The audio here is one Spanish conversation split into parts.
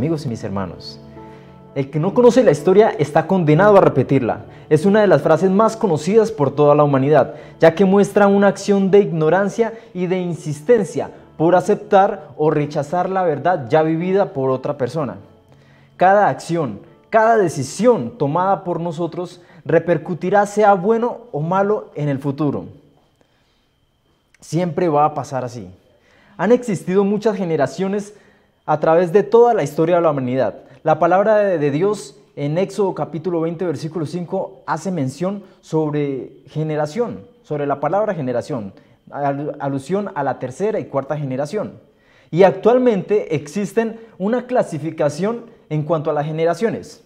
amigos y mis hermanos. El que no conoce la historia está condenado a repetirla. Es una de las frases más conocidas por toda la humanidad, ya que muestra una acción de ignorancia y de insistencia por aceptar o rechazar la verdad ya vivida por otra persona. Cada acción, cada decisión tomada por nosotros repercutirá, sea bueno o malo, en el futuro. Siempre va a pasar así. Han existido muchas generaciones a través de toda la historia de la humanidad. La palabra de Dios en Éxodo capítulo 20, versículo 5, hace mención sobre generación, sobre la palabra generación, alusión a la tercera y cuarta generación. Y actualmente existen una clasificación en cuanto a las generaciones.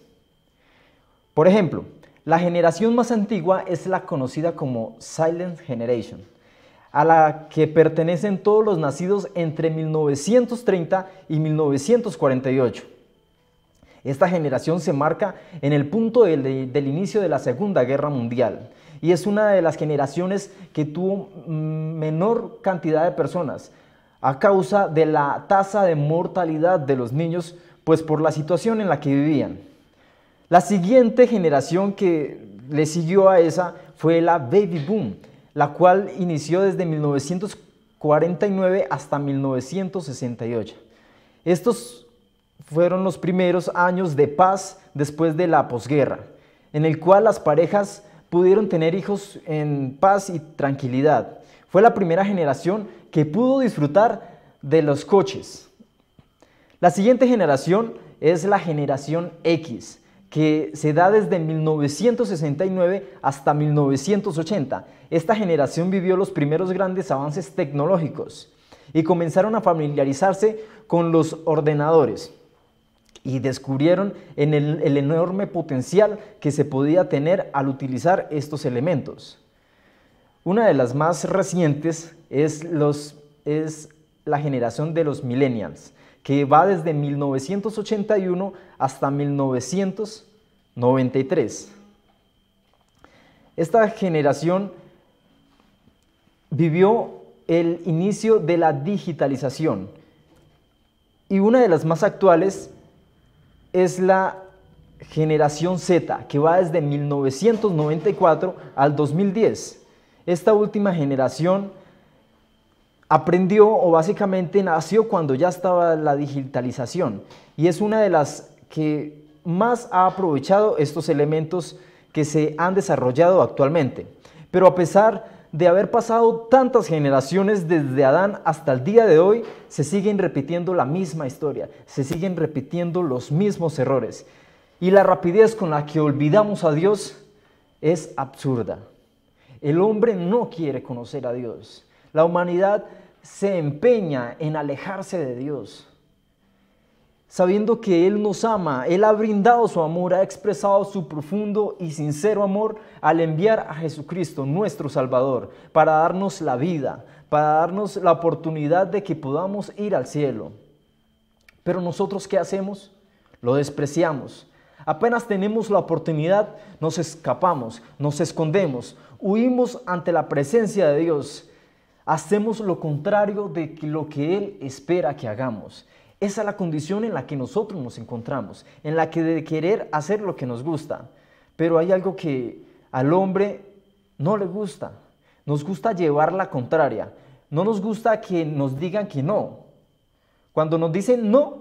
Por ejemplo, la generación más antigua es la conocida como Silent Generation, a la que pertenecen todos los nacidos entre 1930 y 1948. Esta generación se marca en el punto del inicio de la Segunda Guerra Mundial y es una de las generaciones que tuvo menor cantidad de personas a causa de la tasa de mortalidad de los niños, pues por la situación en la que vivían. La siguiente generación que le siguió a esa fue la Baby Boom, la cual inició desde 1949 hasta 1968. Estos fueron los primeros años de paz después de la posguerra, en el cual las parejas pudieron tener hijos en paz y tranquilidad. Fue la primera generación que pudo disfrutar de los coches. La siguiente generación es la generación X, que se da desde 1969 hasta 1980. Esta generación vivió los primeros grandes avances tecnológicos y comenzaron a familiarizarse con los ordenadores y descubrieron el enorme potencial que se podía tener al utilizar estos elementos. Una de las más recientes es la generación de los millennials, que va desde 1981 hasta 1993. Esta generación vivió el inicio de la digitalización y una de las más actuales es la generación Z, que va desde 1994 al 2010. Esta última generación aprendió o básicamente nació cuando ya estaba la digitalización y es una de las que más ha aprovechado estos elementos que se han desarrollado actualmente. Pero a pesar de haber pasado tantas generaciones desde Adán hasta el día de hoy, se siguen repitiendo la misma historia, se siguen repitiendo los mismos errores y la rapidez con la que olvidamos a Dios es absurda. El hombre no quiere conocer a Dios. La humanidad se empeña en alejarse de Dios, sabiendo que Él nos ama. Él ha brindado su amor, ha expresado su profundo y sincero amor al enviar a Jesucristo, nuestro Salvador, para darnos la vida, para darnos la oportunidad de que podamos ir al cielo. Pero nosotros, ¿qué hacemos? Lo despreciamos. Apenas tenemos la oportunidad, nos escapamos, nos escondemos, huimos ante la presencia de Dios. Hacemos lo contrario de lo que Él espera que hagamos. Esa es la condición en la que nosotros nos encontramos, en la que de querer hacer lo que nos gusta. Pero hay algo que al hombre no le gusta. Nos gusta llevar la contraria. No nos gusta que nos digan que no. Cuando nos dicen no,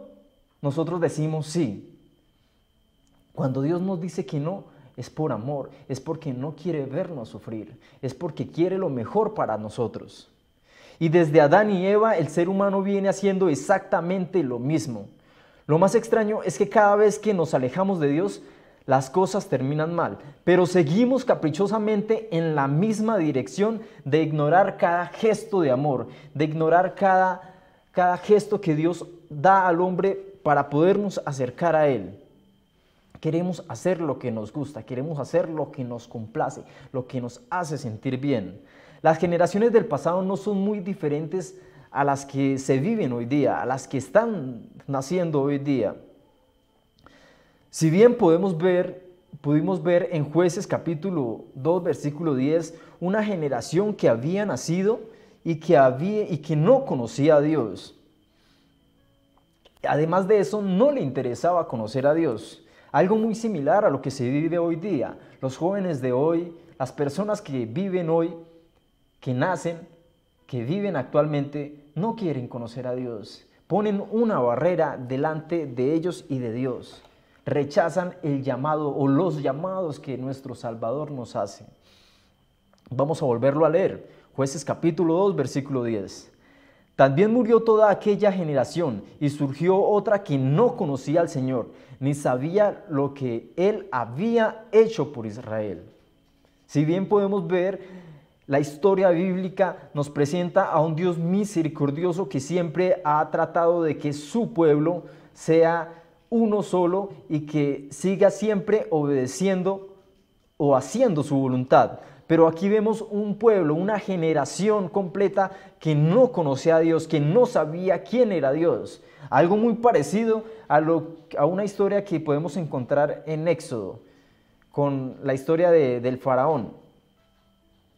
nosotros decimos sí. Cuando Dios nos dice que no, es por amor, es porque no quiere vernos sufrir, es porque quiere lo mejor para nosotros. Y desde Adán y Eva, el ser humano viene haciendo exactamente lo mismo. Lo más extraño es que cada vez que nos alejamos de Dios, las cosas terminan mal, pero seguimos caprichosamente en la misma dirección de ignorar cada gesto de amor, de ignorar cada gesto que Dios da al hombre para podernos acercar a Él. Queremos hacer lo que nos gusta, queremos hacer lo que nos complace, lo que nos hace sentir bien. Las generaciones del pasado no son muy diferentes a las que se viven hoy día, a las que están naciendo hoy día. Si bien pudimos ver en Jueces capítulo 2, versículo 10, una generación que había nacido y que no conocía a Dios. Además de eso, no le interesaba conocer a Dios. Algo muy similar a lo que se vive hoy día. Los jóvenes de hoy, las personas que viven hoy, que nacen, que viven actualmente, no quieren conocer a Dios. Ponen una barrera delante de ellos y de Dios. Rechazan el llamado o los llamados que nuestro Salvador nos hace. Vamos a volverlo a leer. Jueces capítulo 2, versículo 10. También murió toda aquella generación y surgió otra que no conocía al Señor, ni sabía lo que Él había hecho por Israel. Si bien podemos ver, la historia bíblica nos presenta a un Dios misericordioso que siempre ha tratado de que su pueblo sea uno solo y que siga siempre obedeciendo o haciendo su voluntad. Pero aquí vemos un pueblo, una generación completa que no conocía a Dios, que no sabía quién era Dios. Algo muy parecido a una historia que podemos encontrar en Éxodo, con la historia del faraón,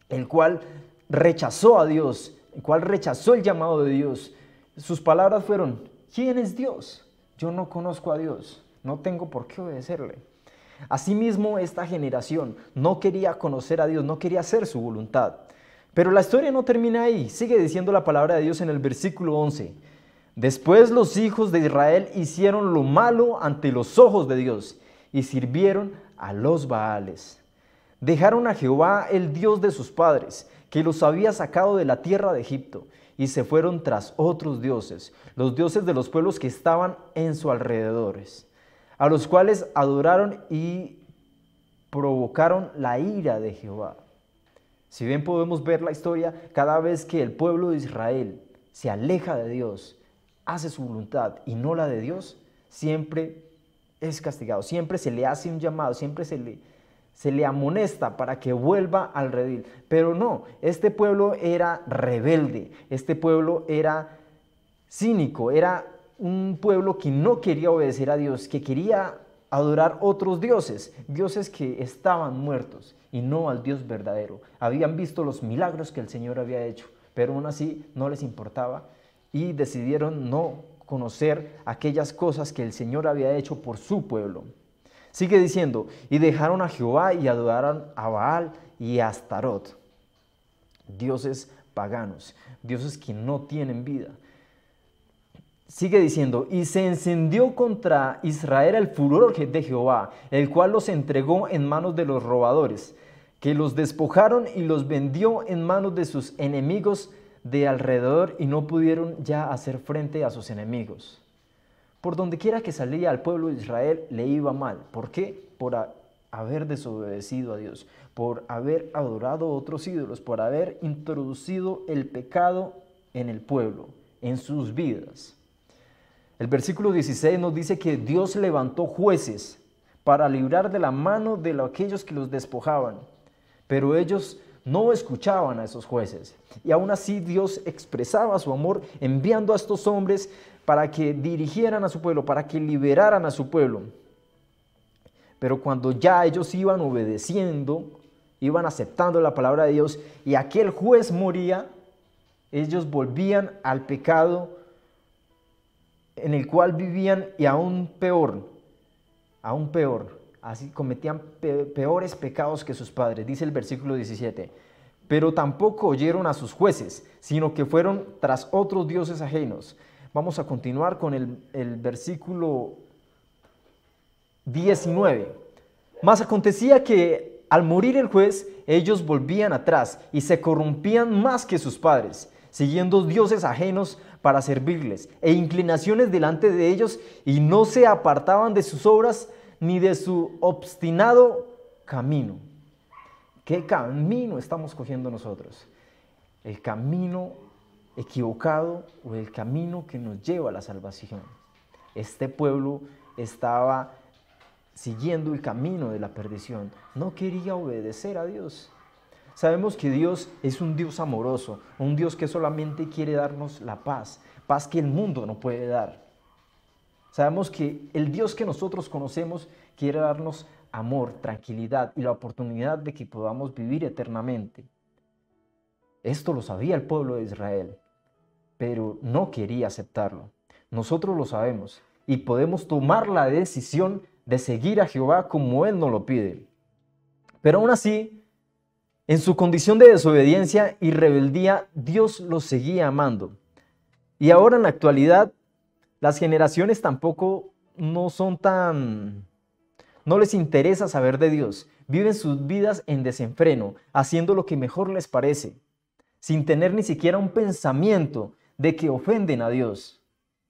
el cual rechazó a Dios, el cual rechazó el llamado de Dios. Sus palabras fueron: ¿quién es Dios? Yo no conozco a Dios, no tengo por qué obedecerle. Asimismo, esta generación no quería conocer a Dios, no quería hacer su voluntad. Pero la historia no termina ahí, sigue diciendo la palabra de Dios en el versículo 11. Después los hijos de Israel hicieron lo malo ante los ojos de Dios y sirvieron a los Baales. Dejaron a Jehová, el Dios de sus padres, que los había sacado de la tierra de Egipto, y se fueron tras otros dioses, los dioses de los pueblos que estaban en sus alrededores, a los cuales adoraron y provocaron la ira de Jehová. Si bien podemos ver la historia, cada vez que el pueblo de Israel se aleja de Dios, hace su voluntad y no la de Dios, siempre es castigado, siempre se le hace un llamado, siempre se le amonesta para que vuelva al redil. Pero no, este pueblo era rebelde, este pueblo era cínico, era un pueblo que no quería obedecer a Dios, que quería adorar otros dioses, dioses que estaban muertos y no al Dios verdadero. Habían visto los milagros que el Señor había hecho, pero aún así no les importaba y decidieron no conocer aquellas cosas que el Señor había hecho por su pueblo. Sigue diciendo: y dejaron a Jehová y adoraron a Baal y a Astarot, dioses paganos, dioses que no tienen vida. Sigue diciendo: y se encendió contra Israel el furor de Jehová, el cual los entregó en manos de los robadores, que los despojaron y los vendió en manos de sus enemigos de alrededor, y no pudieron ya hacer frente a sus enemigos. Por donde quiera que salía al pueblo de Israel le iba mal. ¿Por qué? Por haber desobedecido a Dios, por haber adorado otros ídolos, por haber introducido el pecado en el pueblo, en sus vidas. El versículo 16 nos dice que Dios levantó jueces para librar de la mano de aquellos que los despojaban, pero ellos no escuchaban a esos jueces. Y aún así Dios expresaba su amor enviando a estos hombres para que dirigieran a su pueblo, para que liberaran a su pueblo. Pero cuando ya ellos iban obedeciendo, iban aceptando la palabra de Dios y aquel juez moría, ellos volvían al pecado en el cual vivían, y aún peor, así cometían peores pecados que sus padres. Dice el versículo 17: pero tampoco oyeron a sus jueces, sino que fueron tras otros dioses ajenos. Vamos a continuar con el versículo 19. Mas acontecía que al morir el juez, ellos volvían atrás y se corrompían más que sus padres, siguiendo dioses ajenos para servirles, e inclinaciones delante de ellos, y no se apartaban de sus obras ni de su obstinado camino. ¿Qué camino estamos cogiendo nosotros? ¿El camino equivocado o el camino que nos lleva a la salvación? Este pueblo estaba siguiendo el camino de la perdición, no quería obedecer a Dios. Sabemos que Dios es un Dios amoroso, un Dios que solamente quiere darnos la paz, paz que el mundo no puede dar. Sabemos que el Dios que nosotros conocemos quiere darnos amor, tranquilidad y la oportunidad de que podamos vivir eternamente. Esto lo sabía el pueblo de Israel, pero no quería aceptarlo. Nosotros lo sabemos y podemos tomar la decisión de seguir a Jehová como Él nos lo pide. Pero aún así, en su condición de desobediencia y rebeldía, Dios los seguía amando. Y ahora en la actualidad, las generaciones tampoco no son tan... No les interesa saber de Dios. Viven sus vidas en desenfreno, haciendo lo que mejor les parece, sin tener ni siquiera un pensamiento de que ofenden a Dios.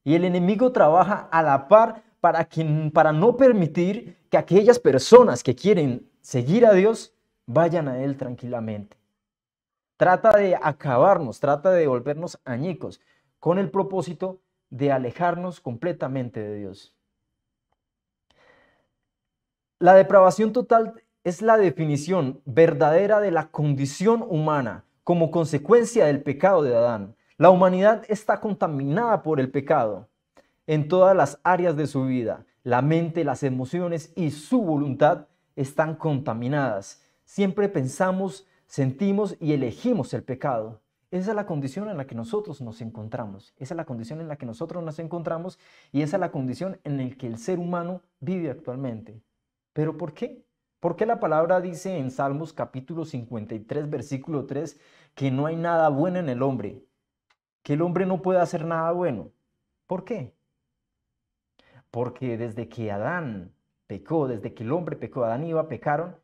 Y el enemigo trabaja a la par para no permitir que aquellas personas que quieren seguir a Dios vayan a Él tranquilamente. Trata de acabarnos, trata de volvernos añicos, con el propósito de alejarnos completamente de Dios. La depravación total es la definición verdadera de la condición humana como consecuencia del pecado de Adán. La humanidad está contaminada por el pecado en todas las áreas de su vida. La mente, las emociones y su voluntad están contaminadas. Siempre pensamos, sentimos y elegimos el pecado. Esa es la condición en la que nosotros nos encontramos. Esa es la condición en la que nosotros nos encontramos y esa es la condición en la que el ser humano vive actualmente. ¿Pero por qué? ¿Por qué la palabra dice en Salmos capítulo 53, versículo 3, que no hay nada bueno en el hombre? Que el hombre no puede hacer nada bueno. ¿Por qué? Porque desde que Adán pecó, desde que el hombre pecó, Adán y Eva pecaron,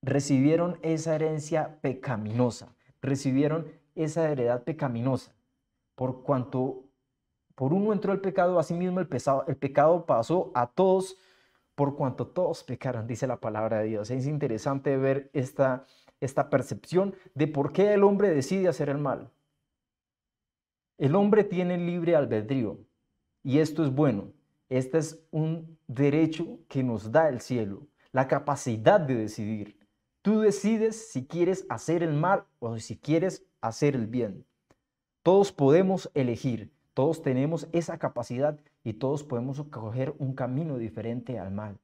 recibieron esa herencia pecaminosa, recibieron esa heredad pecaminosa. Por cuanto por uno entró el pecado, asimismo el pecado pasó a todos, por cuanto todos pecaron, dice la palabra de Dios. Es interesante ver esta percepción de por qué el hombre decide hacer el mal. El hombre tiene libre albedrío y esto es bueno. Este es un derecho que nos da el cielo, la capacidad de decidir. Tú decides si quieres hacer el mal o si quieres hacer el bien. Todos podemos elegir, todos tenemos esa capacidad y todos podemos escoger un camino diferente al mal.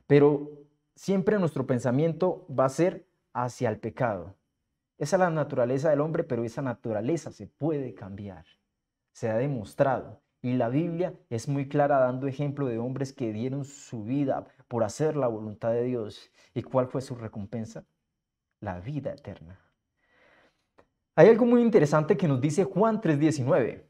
Pero siempre nuestro pensamiento va a ser hacia el pecado. Esa es la naturaleza del hombre, pero esa naturaleza se puede cambiar. Se ha demostrado. Y la Biblia es muy clara dando ejemplo de hombres que dieron su vida por hacer la voluntad de Dios. ¿Y cuál fue su recompensa? La vida eterna. Hay algo muy interesante que nos dice Juan 3:19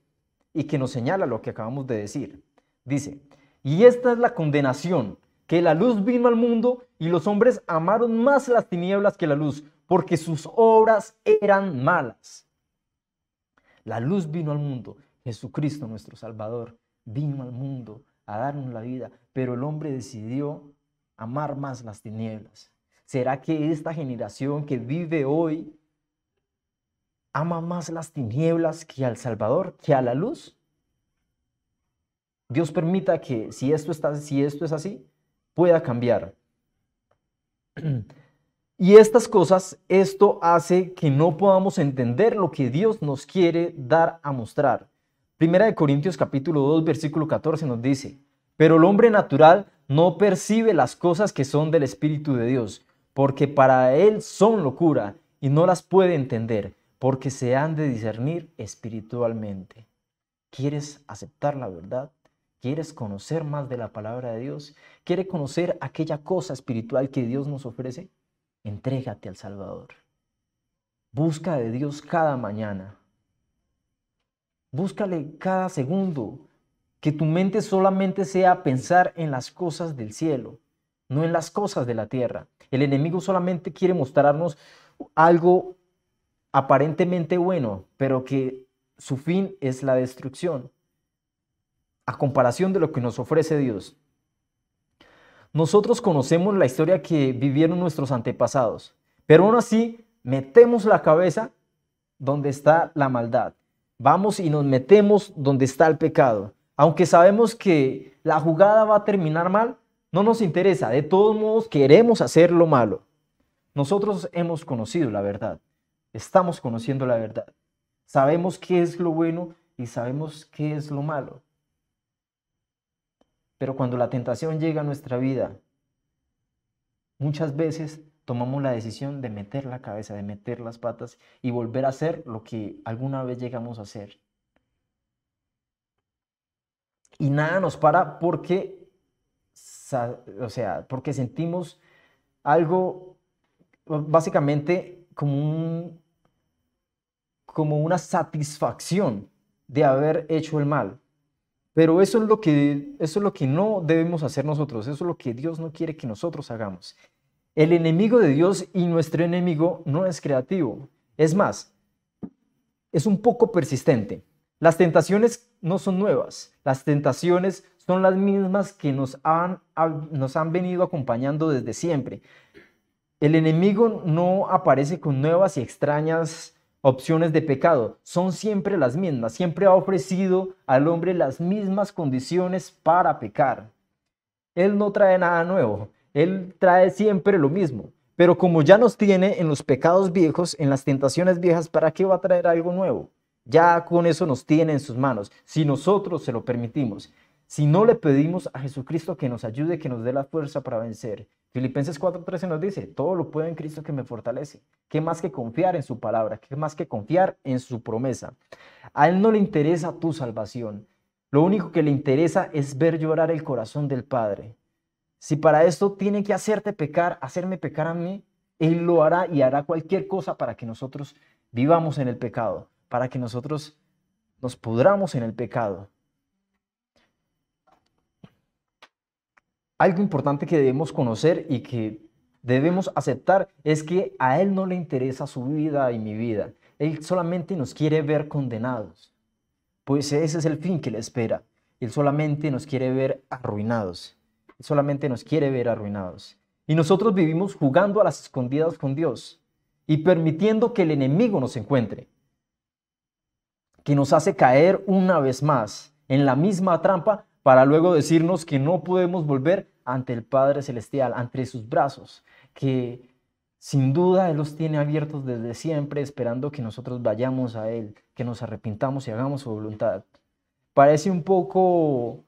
y que nos señala lo que acabamos de decir. Dice, y esta es la condenación, que la luz vino al mundo y los hombres amaron más las tinieblas que la luz, porque sus obras eran malas. La luz vino al mundo, Jesucristo nuestro Salvador vino al mundo a darnos la vida, pero el hombre decidió amar más las tinieblas. ¿Será que esta generación que vive hoy ama más las tinieblas que al Salvador, que a la luz? Dios permita que si esto es así, pueda cambiar. Y estas cosas, esto hace que no podamos entender lo que Dios nos quiere dar a mostrar. Primera de Corintios capítulo 2, versículo 14 nos dice, pero el hombre natural no percibe las cosas que son del Espíritu de Dios, porque para él son locura y no las puede entender, porque se han de discernir espiritualmente. ¿Quieres aceptar la verdad? ¿Quieres conocer más de la palabra de Dios? ¿Quieres conocer aquella cosa espiritual que Dios nos ofrece? Entrégate al Salvador. Busca de Dios cada mañana. Búscale cada segundo. Que tu mente solamente sea pensar en las cosas del cielo, no en las cosas de la tierra. El enemigo solamente quiere mostrarnos algo aparentemente bueno, pero que su fin es la destrucción, a comparación de lo que nos ofrece Dios. Nosotros conocemos la historia que vivieron nuestros antepasados, pero aún así metemos la cabeza donde está la maldad. Vamos y nos metemos donde está el pecado. Aunque sabemos que la jugada va a terminar mal, no nos interesa. De todos modos, queremos hacer lo malo. Nosotros hemos conocido la verdad. Estamos conociendo la verdad. Sabemos qué es lo bueno y sabemos qué es lo malo. Pero cuando la tentación llega a nuestra vida, muchas veces tomamos la decisión de meter la cabeza, de meter las patas y volver a hacer lo que alguna vez llegamos a hacer. Y nada nos para porque sentimos algo básicamente como una satisfacción de haber hecho el mal. Pero eso es lo que no debemos hacer nosotros, eso es lo que Dios no quiere que nosotros hagamos. El enemigo de Dios y nuestro enemigo no es creativo. Es más, es un poco persistente. Las tentaciones no son nuevas. Las tentaciones son las mismas que nos han venido acompañando desde siempre. El enemigo no aparece con nuevas y extrañas opciones de pecado. Son siempre las mismas. Siempre ha ofrecido al hombre las mismas condiciones para pecar. Él no trae nada nuevo. Él trae siempre lo mismo. Pero como ya nos tiene en los pecados viejos, en las tentaciones viejas, ¿para qué va a traer algo nuevo? Ya con eso nos tiene en sus manos, si nosotros se lo permitimos. Si no le pedimos a Jesucristo que nos ayude, que nos dé la fuerza para vencer. Filipenses 4:13 nos dice, todo lo puedo en Cristo que me fortalece. ¿Qué más que confiar en su palabra? ¿Qué más que confiar en su promesa? A Él no le interesa tu salvación. Lo único que le interesa es ver llorar el corazón del Padre. Si para esto tiene que hacerte pecar, hacerme pecar a mí, Él lo hará y hará cualquier cosa para que nosotros vivamos en el pecado, para que nosotros nos pudramos en el pecado. Algo importante que debemos conocer y que debemos aceptar es que a Él no le interesa su vida y mi vida. Él solamente nos quiere ver condenados, pues ese es el fin que le espera. Él solamente nos quiere ver arruinados. Él solamente nos quiere ver arruinados. Y nosotros vivimos jugando a las escondidas con Dios y permitiendo que el enemigo nos encuentre, que nos hace caer una vez más en la misma trampa para luego decirnos que no podemos volver ante el Padre Celestial, ante sus brazos, que sin duda Él los tiene abiertos desde siempre, esperando que nosotros vayamos a Él, que nos arrepintamos y hagamos su voluntad. Parece no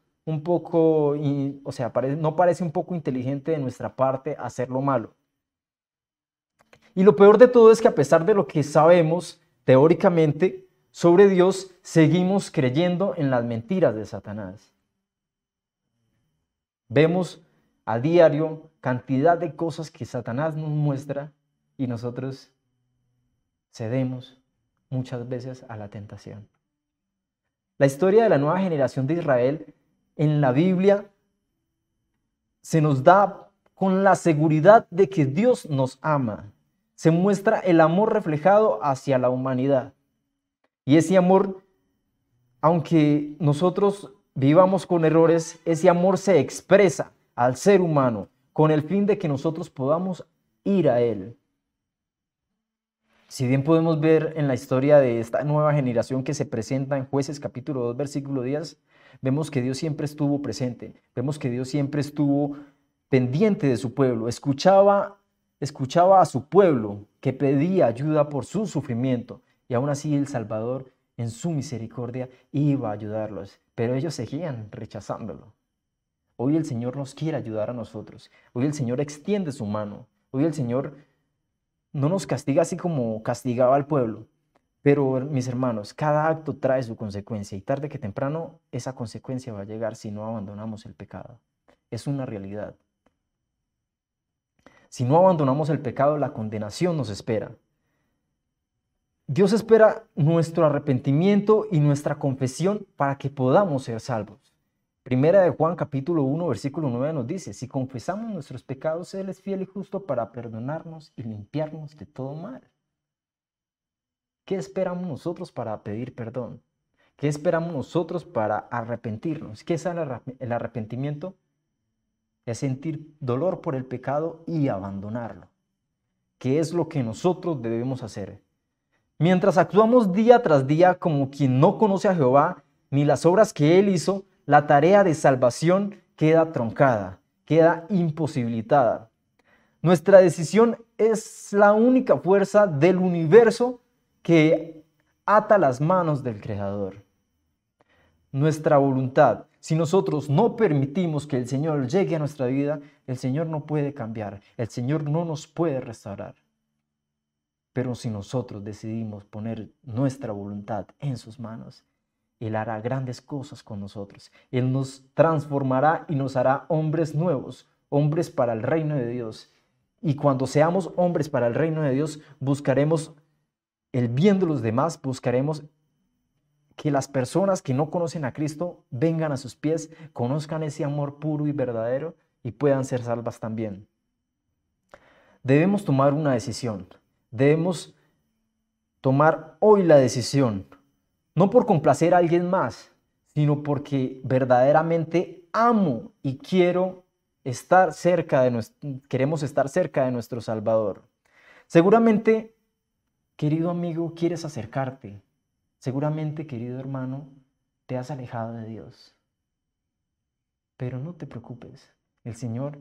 parece un poco inteligente de nuestra parte hacer lo malo. Y lo peor de todo es que a pesar de lo que sabemos teóricamente sobre Dios, seguimos creyendo en las mentiras de Satanás. Vemos a diario cantidad de cosas que Satanás nos muestra y nosotros cedemos muchas veces a la tentación. La historia de la nueva generación de Israel en la Biblia se nos da con la seguridad de que Dios nos ama. Se muestra el amor reflejado hacia la humanidad. Y ese amor, aunque nosotros vivamos con errores, ese amor se expresa al ser humano con el fin de que nosotros podamos ir a Él. Si bien podemos ver en la historia de esta nueva generación que se presenta en Jueces capítulo 2, versículo 10, vemos que Dios siempre estuvo presente, vemos que Dios siempre estuvo pendiente de su pueblo, escuchaba a su pueblo que pedía ayuda por su sufrimiento y aún así el Salvador en su misericordia iba a ayudarlos, pero ellos seguían rechazándolo. Hoy el Señor nos quiere ayudar a nosotros, hoy el Señor extiende su mano, hoy el Señor no nos castiga así como castigaba al pueblo, pero mis hermanos, cada acto trae su consecuencia y tarde que temprano esa consecuencia va a llegar si no abandonamos el pecado. Es una realidad. Si no abandonamos el pecado, la condenación nos espera. Dios espera nuestro arrepentimiento y nuestra confesión para que podamos ser salvos. Primera de Juan capítulo 1 versículo 9 nos dice, si confesamos nuestros pecados, Él es fiel y justo para perdonarnos y limpiarnos de todo mal. ¿Qué esperamos nosotros para pedir perdón? ¿Qué esperamos nosotros para arrepentirnos? ¿Qué es el arrepentimiento? Es sentir dolor por el pecado y abandonarlo. ¿Qué es lo que nosotros debemos hacer? Mientras actuamos día tras día como quien no conoce a Jehová ni las obras que Él hizo, la tarea de salvación queda truncada, queda imposibilitada. Nuestra decisión es la única fuerza del universo que ata las manos del Creador. Nuestra voluntad, si nosotros no permitimos que el Señor llegue a nuestra vida, el Señor no puede cambiar, el Señor no nos puede restaurar. Pero si nosotros decidimos poner nuestra voluntad en sus manos, Él hará grandes cosas con nosotros. Él nos transformará y nos hará hombres nuevos, hombres para el reino de Dios. Y cuando seamos hombres para el reino de Dios, buscaremos el bien de los demás, buscaremos que las personas que no conocen a Cristo vengan a sus pies, conozcan ese amor puro y verdadero y puedan ser salvas también. Debemos tomar una decisión. Debemos tomar hoy la decisión, no por complacer a alguien más, sino porque verdaderamente amo y quiero estar cerca de queremos estar cerca de nuestro Salvador. Seguramente, querido amigo, quieres acercarte. Seguramente, querido hermano, te has alejado de Dios. Pero no te preocupes, el Señor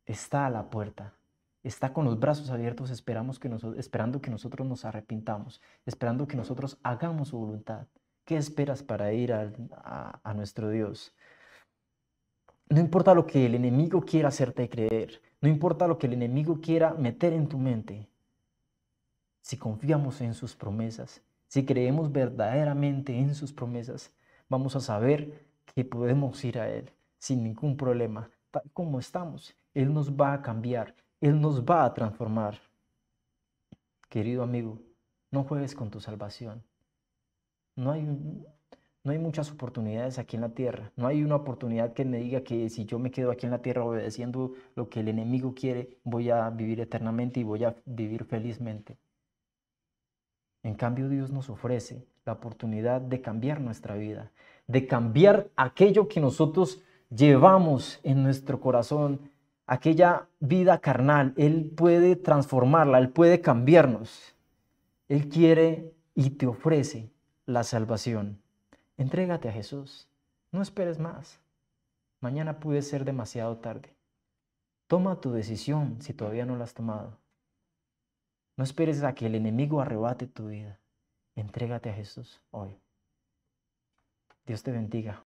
está a la puerta. Está con los brazos abiertos esperando que nosotros nos arrepintamos, esperando que nosotros hagamos su voluntad. ¿Qué esperas para ir a nuestro Dios? No importa lo que el enemigo quiera hacerte creer, no importa lo que el enemigo quiera meter en tu mente. Si confiamos en sus promesas, si creemos verdaderamente en sus promesas, vamos a saber que podemos ir a Él sin ningún problema, tal como estamos. Él nos va a cambiar, Él nos va a transformar. Querido amigo, no juegues con tu salvación. No hay muchas oportunidades aquí en la tierra. No hay una oportunidad que me diga que si yo me quedo aquí en la tierra obedeciendo lo que el enemigo quiere, voy a vivir eternamente y voy a vivir felizmente. En cambio, Dios nos ofrece la oportunidad de cambiar nuestra vida, de cambiar aquello que nosotros llevamos en nuestro corazón, aquella vida carnal. Él puede transformarla, Él puede cambiarnos. Él quiere y te ofrece la salvación. Entrégate a Jesús. No esperes más. Mañana puede ser demasiado tarde. Toma tu decisión si todavía no la has tomado. No esperes a que el enemigo arrebate tu vida. Entrégate a Jesús hoy. Dios te bendiga.